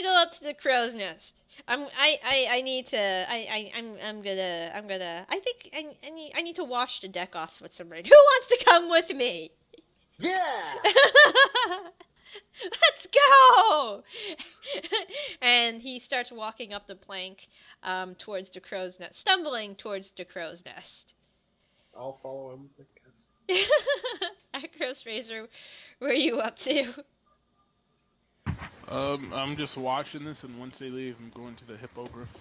gonna go up to the crow's nest. I need to I think I need to wash the deck off with some rain. Who wants to come with me? Yeah! Let's go! And he starts walking up the plank towards the crow's nest, stumbling towards the crow's nest. I'll follow him, I guess. Arcos Razor, where are you up to? I'm just watching this, and once they leave, I'm going to the hippogriff.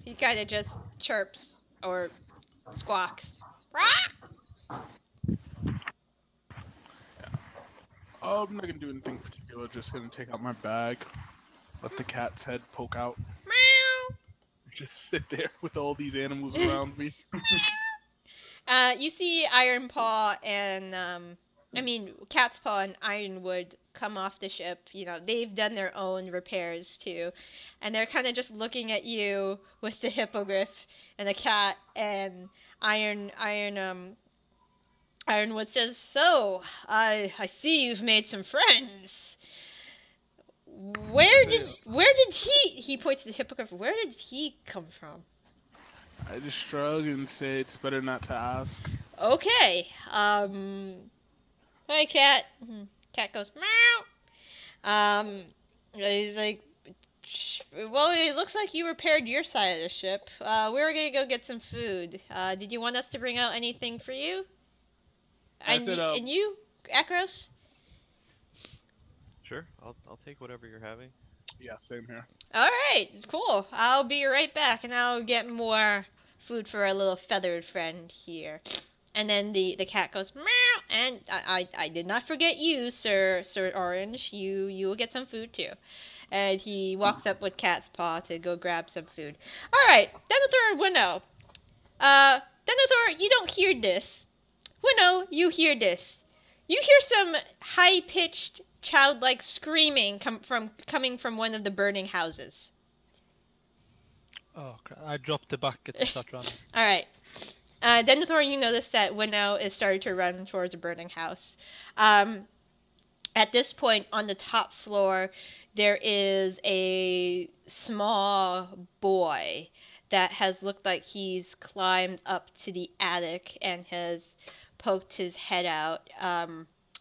He kind of just chirps or squawks. I'm not gonna do anything particular. Just gonna take out my bag, let the cat's head poke out. Meow. Just sit there with all these animals around me. You see Iron Paw and Cat's Paw and Ironwood come off the ship. You know, they've done their own repairs too, and they're kind of just looking at you with the hippogriff and the cat. And Ironwood says, "So, I see you've made some friends. Where did he points to the hippogriff. Where did he come from?" I just shrug and say it's better not to ask. Okay. Hi, cat. Cat goes meow. He's like, well, it looks like you repaired your side of the ship. We're gonna go get some food. Did you want us to bring out anything for you? And you, Akros? Sure, I'll take whatever you're having. Yeah, same here. All right, cool. I'll be right back, and I'll get more food for our little feathered friend here. And then the cat goes meow, and I did not forget you, Sir Orange. You will get some food too. And he walks up with Cat's Paw to go grab some food. All right, Denethor and Hwinnil. Denethor, you don't hear this. Hwinnil, you hear this. You hear some high-pitched, childlike screaming coming from one of the burning houses. Oh crap! I dropped the bucket and start running. All right. Denethor, you notice that Hwinnil is starting to run towards a burning house. At this point, on the top floor, there is a small boy that has looked like he's climbed up to the attic and has poked his head out.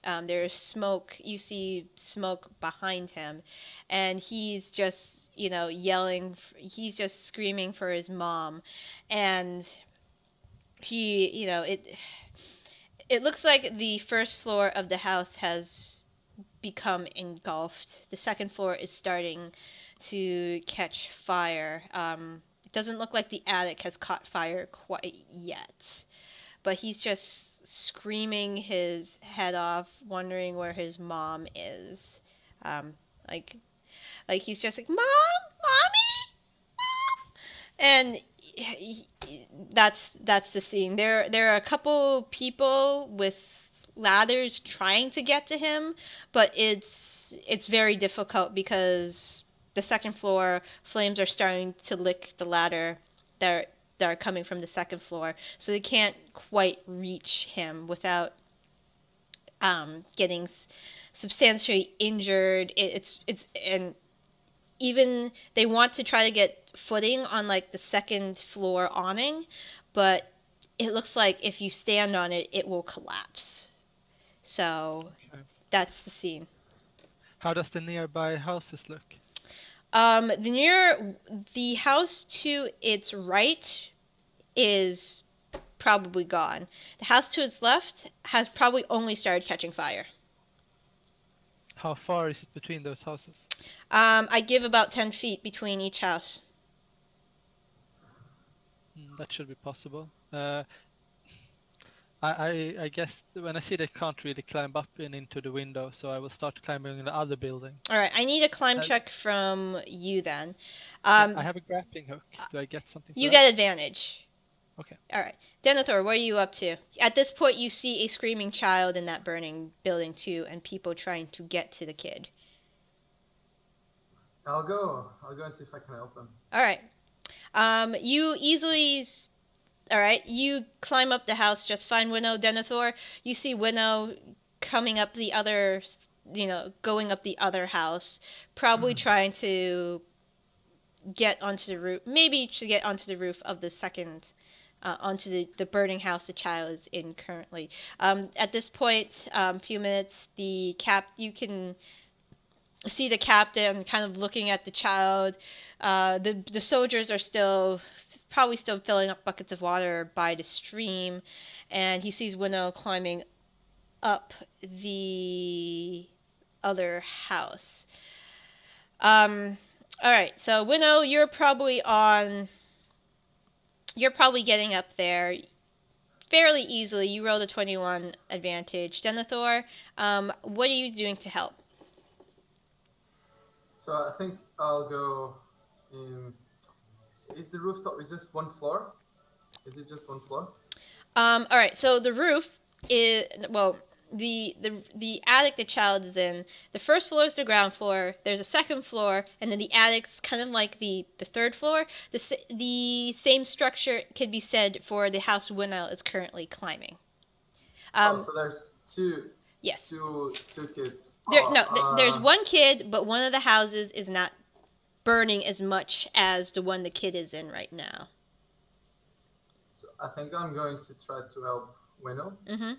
There's smoke. You see smoke behind him, and he's just, yelling. He's just screaming for his mom, and he, it looks like the first floor of the house has become engulfed. The second floor is starting to catch fire. It doesn't look like the attic has caught fire quite yet, but he's just screaming his head off, wondering where his mom is. Like he's just like, "Mom, mommy, mom," and that's the scene. There are a couple people with ladders trying to get to him, but it's very difficult because the second floor flames are starting to lick the ladder that are coming from the second floor, so they can't quite reach him without getting substantially injured. It's and even they want to try to get footing on like the second floor awning, but it looks like if you stand on it, it will collapse. So that's the scene. How does the nearby houses look? The house to its right is probably gone. The house to its left has probably only started catching fire. How far is it between those houses? I give about 10 feet between each house. That should be possible. I guess when I see they can't really climb up and into the window, so I will start climbing in the other building. All right, I need a climb check from you then. I have a grappling hook. Do I get something? You get advantage. Okay. All right. Denethor, what are you up to? At this point, you see a screaming child in that burning building too, and people trying to get to the kid. I'll go and see if I can help him. All right. All right, you climb up the house just fine, Hwinnil. Denethor, you see Hwinnil coming up the other going up the other house, probably trying to get onto the roof, maybe to get onto the roof of the second, onto the burning house the child is in currently. At this point, few minutes, you can see the captain kind of looking at the child. The soldiers are probably still filling up buckets of water by the stream, and he sees Hwinnil climbing up the other house. All right, so Hwinnil, you're probably getting up there fairly easily. You rolled a 21 advantage. Denethor, what are you doing to help? So I think I'll go in. Is the rooftop? Is just one floor? Is it just one floor? All right. So the roof is the attic the child is in. The first floor is the ground floor. There's a second floor, and then the attic's kind of like the third floor. The same structure could be said for the house Hwinnil is currently climbing. So there's two. Yes. Two kids. There's one kid, but one of the houses is not burning as much as the one the kid is in right now. So I think I'm going to try to help Hwinnil. Mm-hmm.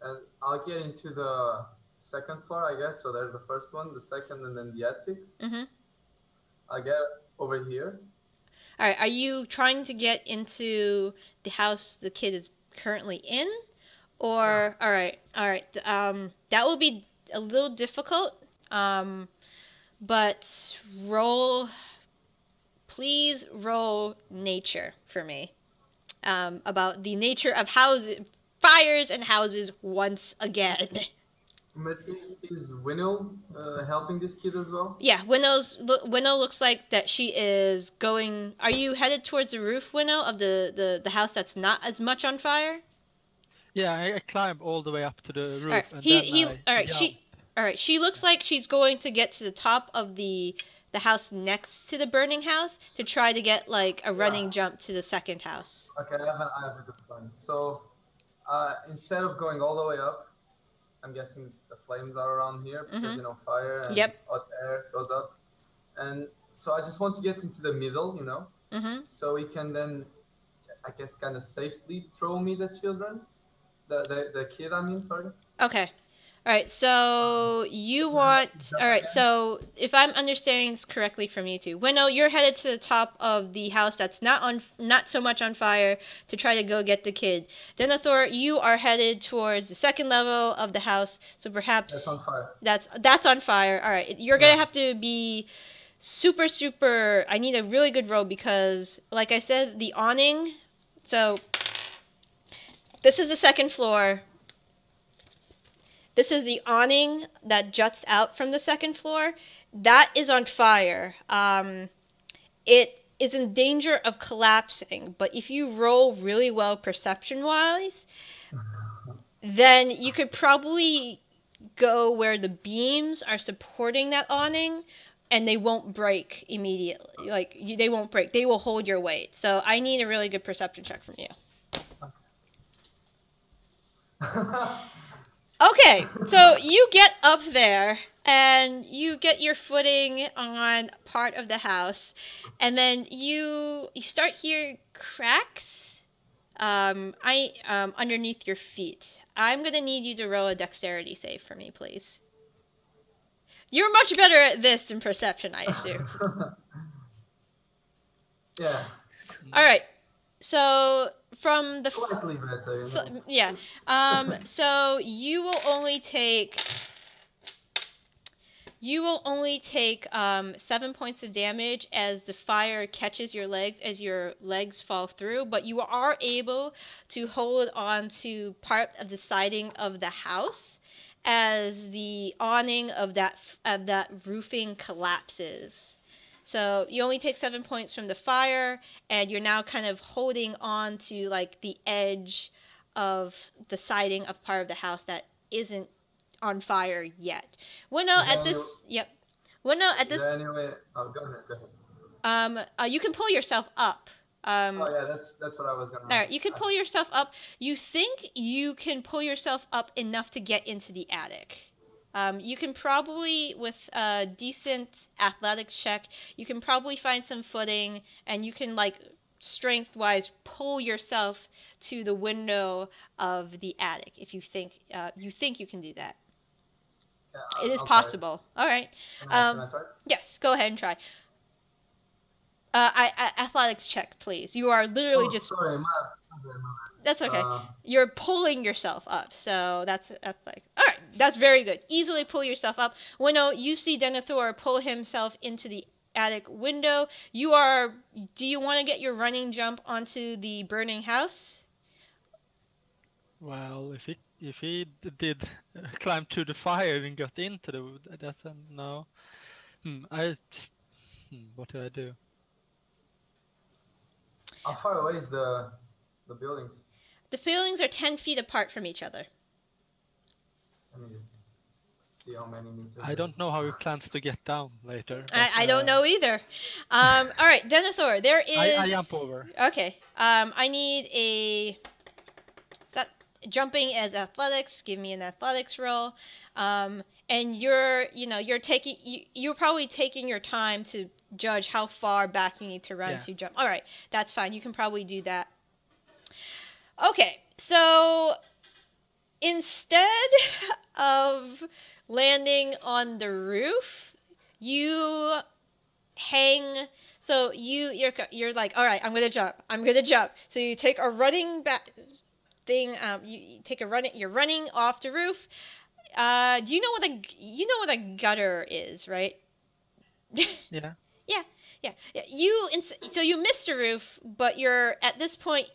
And I'll get into the second floor, I guess. So there's the first one, the second, and then the attic. Mm-hmm. I'll get over here. All right. Are you trying to get into the house the kid is currently in? Or all right. That will be a little difficult. But please roll nature for me. About the nature of fires and houses once again. But is Hwinnil helping this kid as well? Yeah, Hwinnil looks like that she is going. Are you headed towards the roof, Hwinnil, of the house that's not as much on fire? Yeah, I climbed all the way up to the roof. All right. She looks like she's going to get to the top of the house next to the burning house to try to get like a running jump to the second house. Okay, I have a good plan. So, instead of going all the way up, I'm guessing the flames are around here because fire and hot air goes up, and so I just want to get into the middle, so we can then, I guess, kind of safely throw me the children. The kid, I mean, sorry. Okay. All right, so so if I'm understanding this correctly from you two, Hwinnil, you're headed to the top of the house that's not so much on fire to try to go get the kid. Denethor, you are headed towards the second level of the house, so perhaps that's on fire. That's on fire. All right, you're gonna have to be super. I need a really good roll because, like I said, the awning. So this is the second floor. This is the awning that juts out from the second floor. That is on fire. It is in danger of collapsing, but if you roll really well perception-wise, then you could probably go where the beams are supporting that awning, and they won't break immediately. They won't break. They will hold your weight. So I need a really good perception check from you. Okay, so you get up there and you get your footing on part of the house, and then you start hearing cracks underneath your feet. I'm gonna need you to roll a dexterity save for me, please. You're much better at this than perception, I assume. Yeah. All right. So from the slightly better. So you will only take 7 points of damage as the fire catches your legs as your legs fall through, but you are able to hold on to part of the siding of the house as the awning of that roofing collapses. So you only take 7 points from the fire, and you're now kind of holding on to like the edge of the siding of part of the house that isn't on fire yet. Hwinnil, at this. Anyway, go ahead. You can pull yourself up. That's what I was gonna. All right, you can pull yourself up. You think you can pull yourself up enough to get into the attic. You can probably, with a decent athletics check, you can probably find some footing, and you can, like, strength-wise pull yourself to the window of the attic if you think you can do that. Yeah, It is I'll possible. All right. Can I try? Yes, go ahead and try. Athletics check, please. You are literally just. Sorry, my bad. That's okay. You're pulling yourself up, so that's like. All right, that's very good. Easily pull yourself up. Hwinnil, you see Denethor pull himself into the attic window. Do you want to get your running jump onto the burning house? Well, if he did climb to the fire and got into that's a no. What do I do? How far away is the buildings? The buildings are 10 feet apart from each other. Let me just see how many meters. I don't know how he plans to get down later. I don't know either. All right, Denethor, there is. I jump over. Okay. I need a. Is that jumping as athletics? Give me an athletics roll. And you're probably taking your time to judge how far back you need to run to jump. All right, that's fine. You can probably do that. Okay, so instead of landing on the roof, you hang. So you're like, all right, I'm gonna jump. So you take a running back thing. You're running off the roof. Do you know what a gutter is, right? Yeah. Yeah. So you missed the roof, but you're at this point.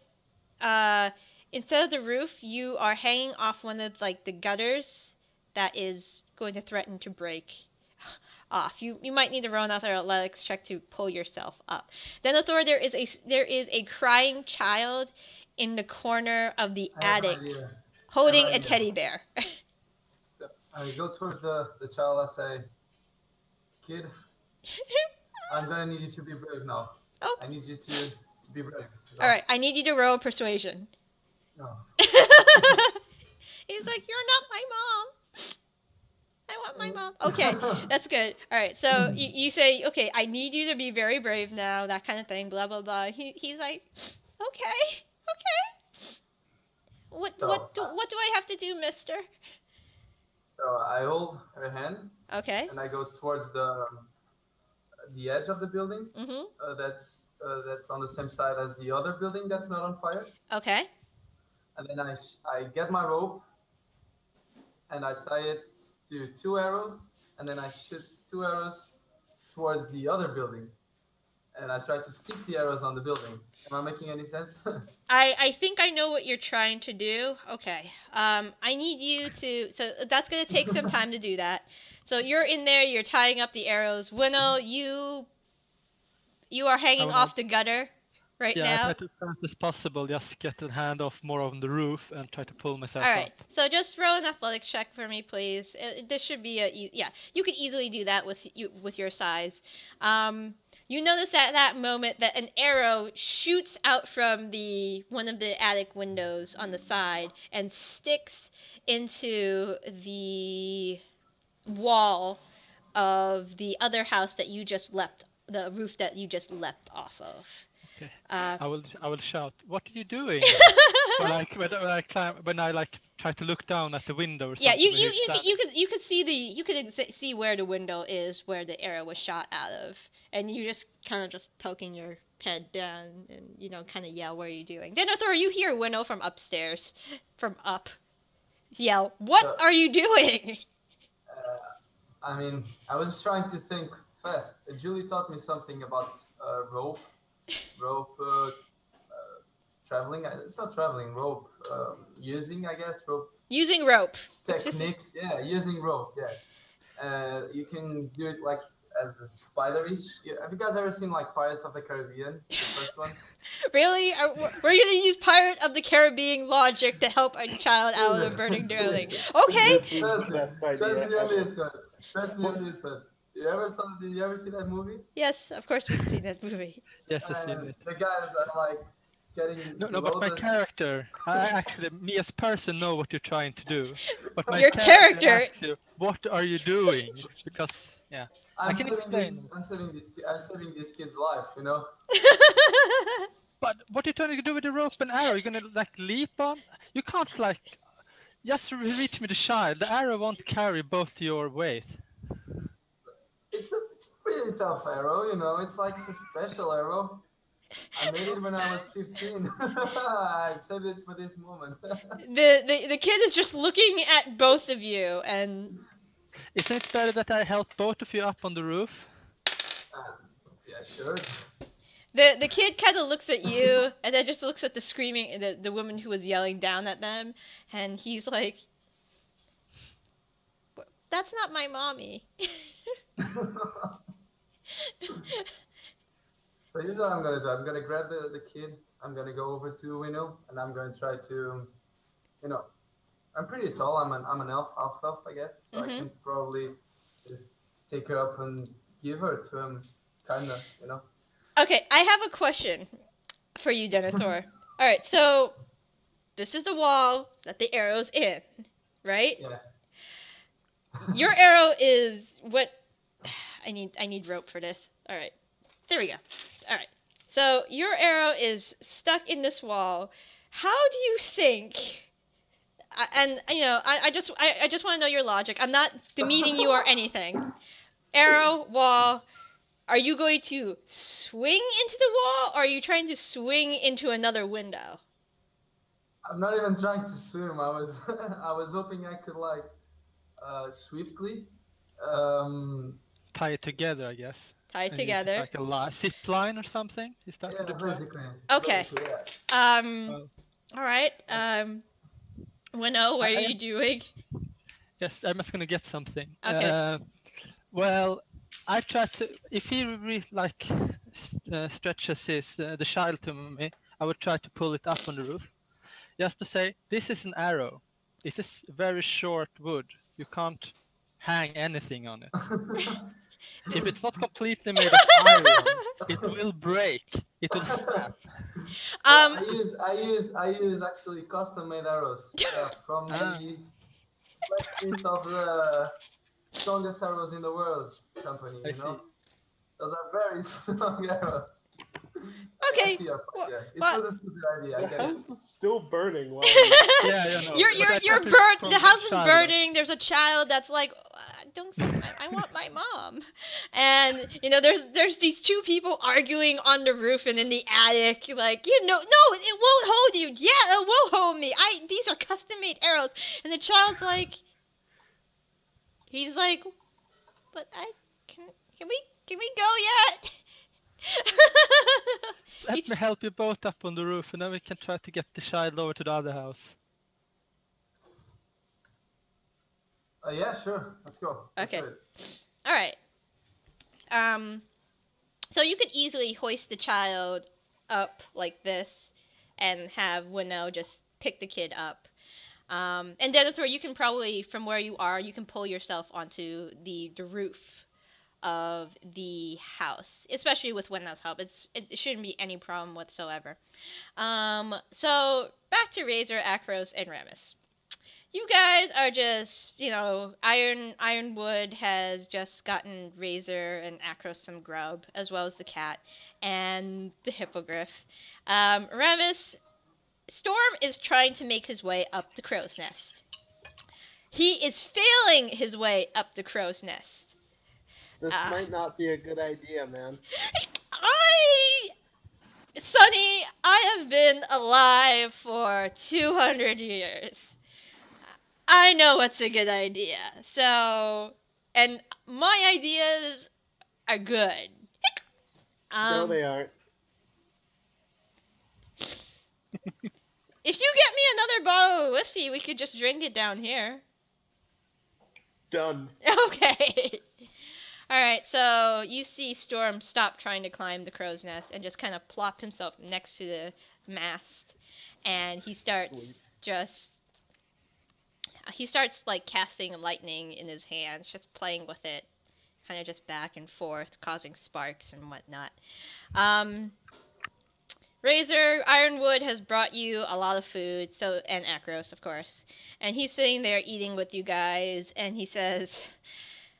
Instead of the roof, you are hanging off one of the gutters that is going to threaten to break off. You might need to roll another athletics check to pull yourself up. Denethor, there is a crying child in the corner of the attic holding a teddy bear. So I go towards the child. I say, "Kid, I'm gonna need you to be brave now. Oh. I need you to be brave." All right, I need you to roll persuasion. No. He's like, "You're not my mom. I want my mom." Okay, that's good. All right, so you say, "Okay, I need you to be very brave now," that kind of thing, blah, blah, blah. He's like, okay. What do I have to do, mister? So I hold her hand. Okay. And I go towards the edge of the building. Mm-hmm. That's on the same side as the other building that's not on fire. Okay. And then I get my rope and I tie it to 2 arrows, and then I shoot 2 arrows towards the other building, and I try to stick the arrows on the building. Am I making any sense? I think I know what you're trying to do. Okay. I need you to. So that's gonna take some time to do that. So you're in there. You're tying up the arrows. Hwinnil, you are hanging off the gutter right now. Yeah, I try to, as fast as possible, just get the hand off more on the roof and try to pull myself up. All right. So just roll an athletics check for me, please. This should be you could easily do that with your size. You notice at that moment that an arrow shoots out from one of the attic windows on the side and sticks into the wall of the other house that you just leapt, the roof that you just leapt off of. Okay. I will shout, "What are you doing?" when I climb, when I try to look down at the window or something. Yeah, you could see where the window is where the arrow was shot out of, and you just kind of just poking your head down and kind of yell, "What are you doing?" Denethor, you hear Hwinnil from upstairs, from up, yell, "What are you doing?" I mean, I was trying to think fast. Julie taught me something about rope traveling. It's not traveling, rope using, I guess, rope. Using rope. Techniques, yeah, using rope, yeah. You can do it like as a spider-ish. Have you guys ever seen Pirates of the Caribbean, the first one? Really? We're going to use Pirate of the Caribbean logic to help a child out of a burning building. Okay. Trust me on this one. Did you ever see that movie? Yes, of course we've seen that movie. Yes, I've seen it. The guys are getting No, below but my this. character, actually, me as person know what you're trying to do. But my Your character asks you, what are you doing? Because, yeah, I can explain. I'm saving this kid's life, you know. But what are you trying to do with the rope and arrow? You're gonna like leap on? You can't like just reach me the child. The arrow won't carry both your weight. It's a pretty tough arrow, you know. It's like a special arrow. I made it when I was 15. I saved it for this moment. the kid is just looking at both of you, and isn't it better that I help both of you up on the roof? Yeah, sure. The kid kind of looks at you, and then just looks at the screaming the woman who was yelling down at them, and he's like, "That's not my mommy." So here's what I'm gonna do. I'm gonna grab the kid. I'm gonna go over to Hwinnil, and I'm gonna try to, you know, I'm pretty tall. I'm an elf, half elf, I guess. So I can probably just take her up and give her to him, kinda, you know. Okay, I have a question for you, Denethor. All right, so this is the wall that the arrow's in, right? Yeah. Your arrow is what? I need rope for this. All right, there we go. All right, so your arrow is stuck in this wall. How do you think? And you know, I just want to know your logic. I'm not demeaning you or anything. Arrow, wall. Are you going to swing into the wall, or are you trying to swing into another window? I'm not even trying to swim. I was I was hoping I could like swiftly tie it together, I guess. Tie it together. Like a zip line or something. Is that what you're basically. Okay. Basically, yeah. All right. Winnow, what are you doing? Yes, I'm just gonna get something. Okay. Well, I try to. If he stretches the child to me, I would try to pull it up on the roof, just to say this is an arrow. This is very short wood. You can't hang anything on it. If it's not completely made of iron, it will break. It will snap. I use actually custom made arrows from the blacksmith of the strongest arrows in the world company. You know, those are very strong arrows. Okay. It was a stupid idea. The house is still burning. Wow. You're burnt. The house is burning. There's a child that's like, I want my mom. And you know, there's these two people arguing on the roof and in the attic. Like, you know, no, it won't hold you. Yeah, it will hold me. These are custom made arrows. And the child's like, he's like, but can we go yet? Let me help you both up on the roof, and then we can try to get the child over to the other house. Yeah, sure. Let's go. Okay. All right. So you could easily hoist the child up like this, and have Hwinnil just pick the kid up. And Denethor, you can probably, from where you are, you can pull yourself onto the roof of the house, especially with Hwinnil's help. It shouldn't be any problem whatsoever. So back to Razor, Arcos, and Ramas. You guys are just, you know, Ironwood has just gotten Razor and Arcos some grub, as well as the cat and the hippogriff. Ramas, Storm is trying to make his way up the crow's nest. He is failing his way up the crow's nest. This might not be a good idea, man. Sonny, I have been alive for 200 years. I know what's a good idea. So, and my ideas are good. No, they aren't. If you get me another bottle of whiskey, we could just drink it down here. Done. Okay. Alright, so you see Storm stop trying to climb the crow's nest and just kind of plop himself next to the mast. And he starts like casting lightning in his hands, just playing with it. Kind of just back and forth, causing sparks and whatnot. Razor, Ironwood has brought you a lot of food, and Acros, of course. And he's sitting there eating with you guys, and he says,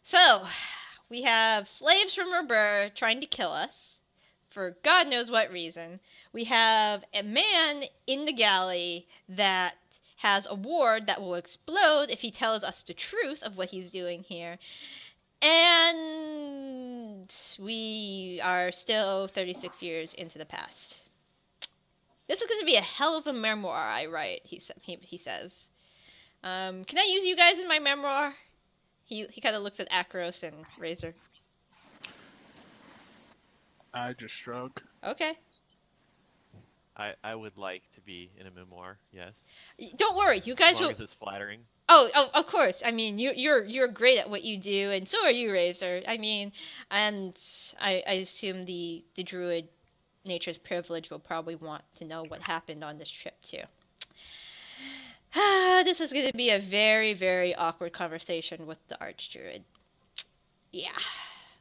"So, we have slaves from Robur trying to kill us, for God knows what reason. We have a man in the galley that has a ward that will explode if he tells us the truth of what he's doing here. And we are still 36 years into the past. This is going to be a hell of a memoir I write," he says. "Can I use you guys in my memoir?" He kind of looks at Acros and Razor. I just shrug. Okay. I would like to be in a memoir, yes. Don't worry, you guys as long will... as it's flattering. Oh, of course. I mean, you're great at what you do, and so are you, Razor. I mean, and I assume the druid nature's privilege will probably want to know what happened on this trip too. This is going to be a very, very awkward conversation with the archdruid. Yeah.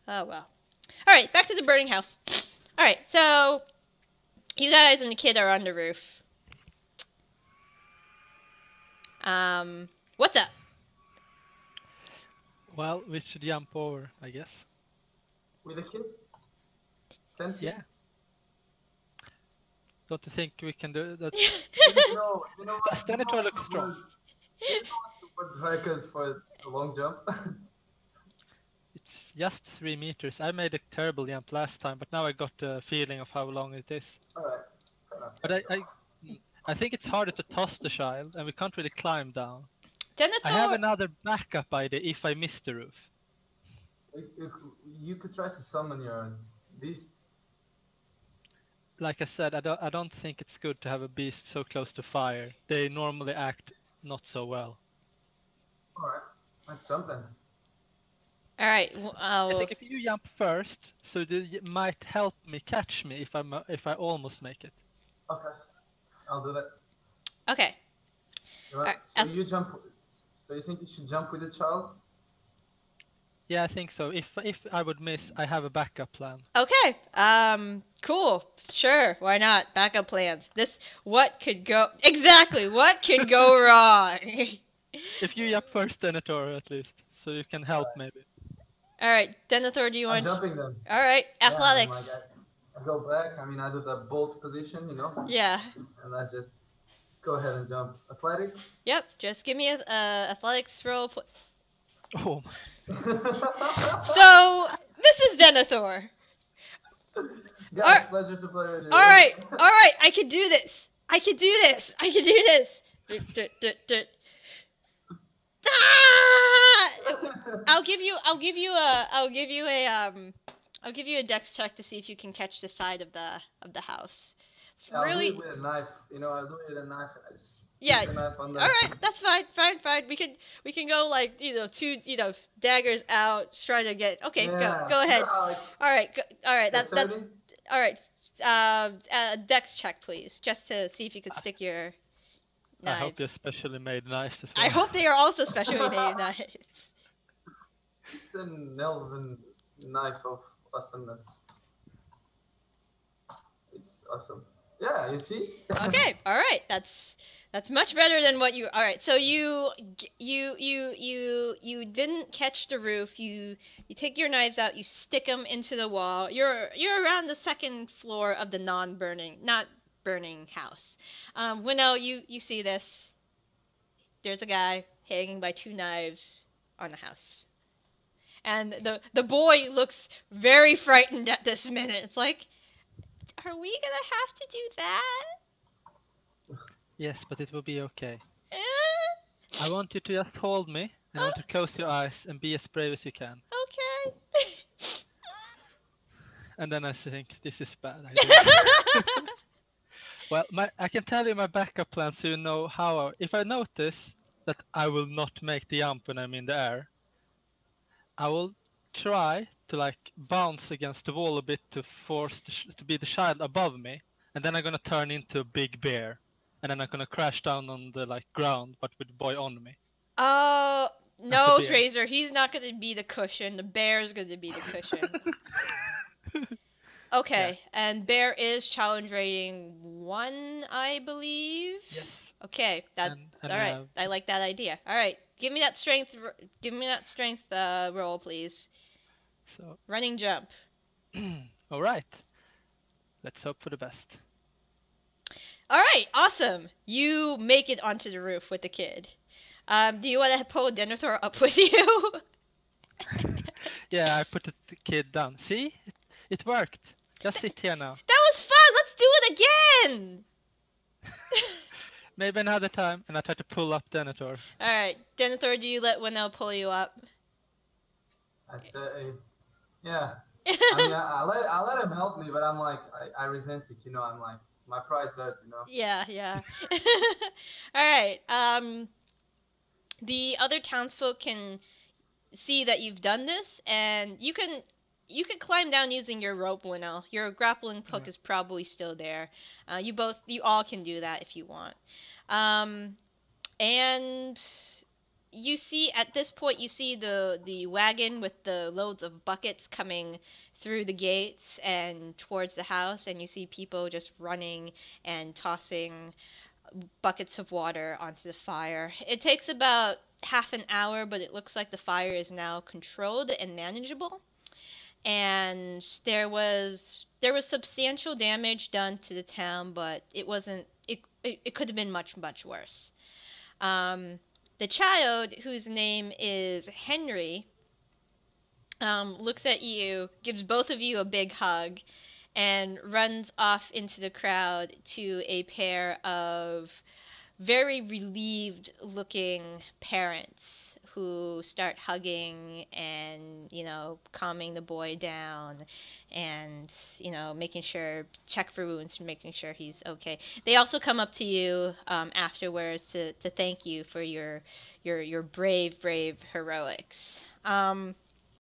Oh well. All right, back to the burning house. All right, so you guys and the kid are on the roof. What's up? Well, we should jump over, I guess. With a kid? 10 feet? Yeah. Don't you think we can do that? You know Does Denethor look strong? You know what's the word dragon for a long jump? It's just 3 meters. I made a terrible jump last time, but now I got the feeling of how long it is. Alright, fair enough. But I think it's harder to toss the child, and we can't really climb down. Denethor... I have another backup idea if I miss the roof. You could try to summon your beast. Like I said, I don't think it's good to have a beast so close to fire. They normally act not so well. Alright, let's jump then. All right. I think if you jump first, so it might help me catch me if I almost make it. Okay, I'll do that. Okay. So you jump. So you think you should jump with the child? Yeah, I think so. If I would miss, I have a backup plan. Okay. Cool. Sure. Why not? Backup plans. What could go wrong? If you jump first, Denethor, at least, so you can help maybe. All right, Denethor, do you want? I'm jumping then. All right, athletics. Yeah, I go back. I mean, I do the bolt position, you know. Yeah. And I just go ahead and jump. Athletics. Yep. Just give me a athletics roll. Oh. So this is Denethor. Guys, pleasure to play with you. All right. I can do this. I'll give you a dex check to see if you can catch the side of the house. It's really... I'll do it with a knife. You know, I'll do it with a knife. I just yeah. The knife on the... All right, that's fine. We can go like two daggers out, try to get. Okay, yeah. go ahead. Like... All right. That's all right. Dex check, please, just to see if you could stick your knives. I hope they're specially made knives as well. I hope they are also specially made knives. It's an elven knife of awesomeness. It's awesome. Yeah, you see? Okay, all right. That's much better than what you... All right, so you didn't catch the roof. You take your knives out, you stick them into the wall. You're around the second floor of the not burning house. Hwinnil, you see this. There's a guy hanging by 2 knives on the house. And the boy looks very frightened at this minute. It's like, are we gonna have to do that? Yes, but it will be okay. I want you to just hold me, and I want to close your eyes and be as brave as you can. Okay. And then I think, this is bad. Well, I can tell you my backup plan so you know how... If I notice that I will not make the jump when I'm in the air, I will try to bounce against the wall a bit to force to be the child above me, and then I'm gonna turn into a big bear, and then I'm gonna crash down on the ground, but with the boy on me. Oh no, Razor! He's not gonna be the cushion. The bear's gonna be the cushion. Okay, and Bear is challenge rating 1, I believe. Yes. Okay, that's And all right. I like that idea. All right, give me that strength. Give me that strength roll, please. So. Running jump. All right. Let's hope for the best. All right, awesome. You make it onto the roof with the kid. Do you want to pull Denethor up with you? Yeah, I put the kid down. See? It worked. Just sit here now. That was fun. Let's do it again. Maybe another time, and I try to pull up Denethor. All right, Denethor, do you let Hwinnil pull you up? I say, yeah. I mean, I let him help me, but I'm like, I resent it, you know. I'm like, my pride's hurt, you know. Yeah. All right. The other townsfolk can see that you've done this, and you can climb down using your rope, Hwinnil. Your grappling hook is probably still there. You all can do that if you want. And you see at this point the wagon with the loads of buckets coming through the gates and towards the house, and you see people just running and tossing buckets of water onto the fire. It takes about half an hour, but it looks like the fire is now controlled and manageable. And there was substantial damage done to the town, but it wasn't. It could have been much worse. The child, whose name is Henry, looks at you, gives both of you a big hug, and runs off into the crowd to a pair of very relieved looking parents who start hugging and, calming the boy down and, making sure, check for wounds, making sure he's okay. They also come up to you afterwards to thank you for your brave heroics.